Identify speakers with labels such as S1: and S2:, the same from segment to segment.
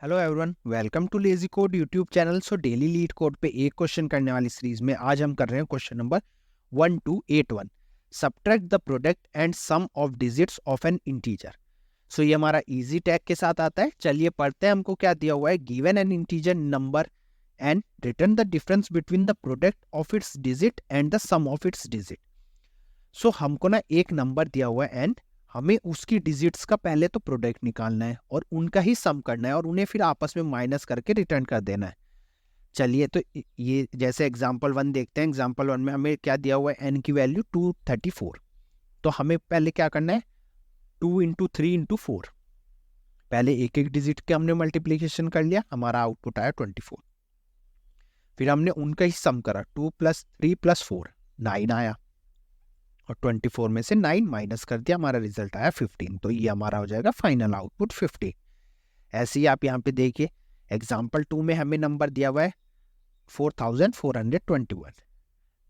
S1: Hello everyone, welcome too lazy code YouTube channel. So daily leet code पे एक question करने वाली series में आज हम कर रहे हैं question number 1281। Subtract the product and sum of digits of an integer. So ये हमारा इजी टैग के साथ आता है। चलिए पढ़ते हैं। हमको क्या दिया हुआ है, given an integer number and return the difference between the product of its digit and the sum of its digit. So हमको ना एक नंबर दिया हुआ है एंड हमें उसकी डिजिट्स का पहले तो प्रोडक्ट निकालना है और उनका ही सम करना है और उन्हें फिर आपस में माइनस करके रिटर्न कर देना है। चलिए तो ये जैसे एग्जांपल 1 देखते हैं। एग्जांपल 1 में हमें क्या दिया हुआ है, एन की वैल्यू 234। तो हमें पहले क्या करना है, 2 इंटू 3 इंटू 4। पहले एक एक डिजिट के हमने मल्टीप्लीकेशन कर लिया, हमारा आउटपुट आया 24। फिर हमने उनका ही सम करा, 2 + 3 + 4 9 आया और 24 में से 9 माइनस कर दिया, हमारा रिजल्ट आया 15। तो ये हमारा हो जाएगा फाइनल आउटपुट 15। ऐसे ही आप यहाँ पे देखिए, एग्जाम्पल 2 में हमें नंबर दिया हुआ है 4421।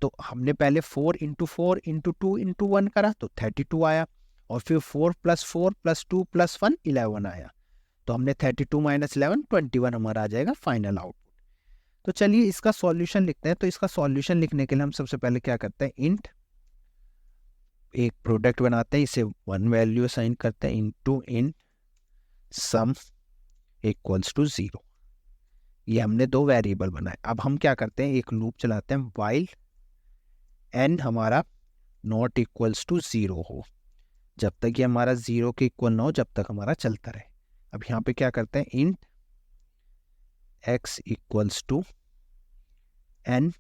S1: तो हमने पहले 4 इंटू 4 इंटू 2 इंटू 1 करा तो 32 आया और फिर 4 + 4 + 2 + 1 11 आया। तो हमने 32 - 11 21 हमारा आ जाएगा फाइनल आउटपुट। तो चलिए इसका सॉल्यूशन लिखते हैं। तो इसका सॉल्यूशन लिखने के लिए हम सबसे पहले क्या करते हैं, इंट एक प्रोडक्ट बनाते हैं, इसे 1 वैल्यू असाइन करते हैं into in sum equals to 0। ये हमने दो वेरिएबल बनाए। अब हम क्या करते हैं, एक लूप चलाते हैं व्हाइल एन हमारा नॉट इक्वल्स टू 0 हो। जब तक ये हमारा 0 के इक्वल ना हो जब तक हमारा चलता रहे। अब यहाँ पे क्या करते हैं, int x equals to n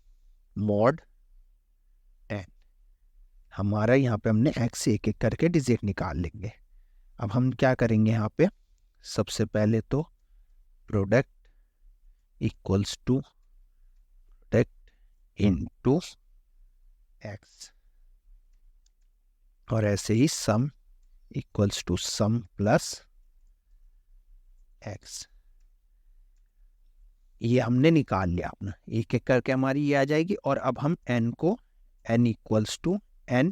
S1: mod n. हमारा यहाँ पे हमने x से एक एक करके डिजिट निकाल लेंगे। अब हम क्या करेंगे, यहाँ पे सबसे पहले तो product equals to product into x और ऐसे ही sum equals to sum plus x। ये हमने निकाल लिया अपना, एक एक करके हमारी ये आ जाएगी। और अब हम n को n equals to n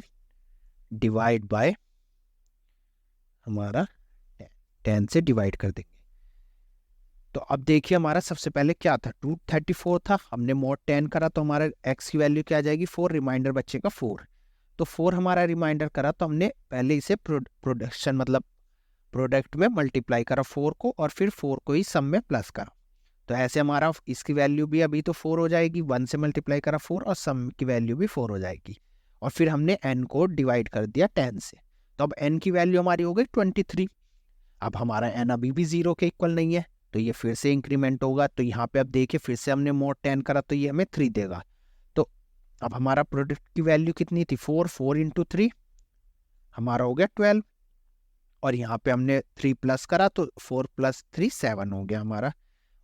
S1: divide by हमारा 10 से डिवाइड कर देंगे। तो अब देखिए हमारा सबसे पहले क्या था, 234 था, हमने मोड 10 करा तो हमारा x की वैल्यू क्या आ जाएगी 4, रिमाइंडर बचेगा 4। तो 4 हमारा रिमाइंडर करा तो हमने पहले इसे प्रोडक्शन मतलब प्रोडक्ट में मल्टीप्लाई करा 4 को और फिर 4 को ही सम में प्लस करा। तो ऐसे हमारा इसकी वैल्यू भी अभी तो 4 हो जाएगी, 1 से मल्टीप्लाई करा 4 और सम की वैल्यू भी 4 हो जाएगी। और फिर हमने n को डिवाइड कर दिया 10 से। तो अब n की वैल्यू हमारी हो गई 23। अब हमारा n अभी भी 0 के इक्वल नहीं है तो ये फिर से इंक्रीमेंट होगा। तो यहाँ पे अब देखिए फिर से हमने मोड 10 करा तो ये हमें 3 देगा। तो अब हमारा प्रोडक्ट की वैल्यू कितनी थी, 4 इंटू 3 हमारा हो गया 12। और यहाँ पे हमने 3 प्लस करा तो 4 + 3 7 हो गया हमारा।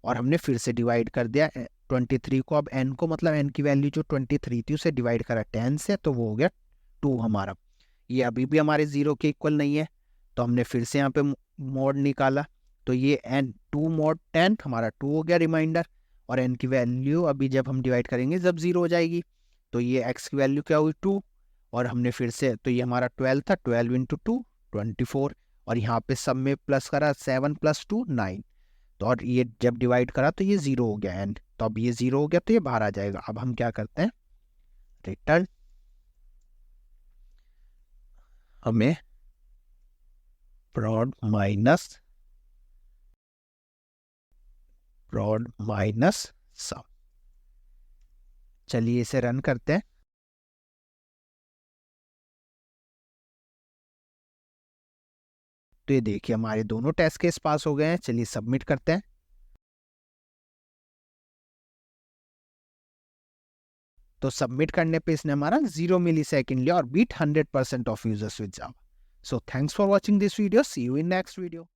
S1: और हमने फिर से डिवाइड कर दिया 23 को। अब n को मतलब n की वैल्यू जो 23 थी उसे डिवाइड करा 10 से तो वो हो गया 2 हमारा। ये अभी भी हमारे 0 के इक्वल नहीं है तो हमने फिर से यहाँ पे मोड निकाला तो ये n 2 mod 10 हमारा 2 हो गया रिमाइंडर। और n की वैल्यू अभी जब हम डिवाइड करेंगे जब 0 हो जाएगी तो ये x की वैल्यू क्या हुई 2। और हमने फिर से तो ये हमारा 12 था, 12 इंटू 2 24। और यहाँ पे सब में प्लस करा 7 + 2 9। तो और ये जब डिवाइड करा तो ये 0 हो गया एंड। तो अब ये 0 हो गया तो ये बाहर आ जाएगा। अब हम क्या करते हैं, रिटर्न हमें prod माइनस सम। चलिए इसे रन करते हैं। तो ये देखिए हमारे दोनों टेस्ट केस पास हो गए हैं। चलिए सबमिट करते हैं। तो सबमिट करने पे इसने हमारा 0 मिलीसेकंड लिया और beat 100% of users with Java. So thanks for watching this video, see you in next video.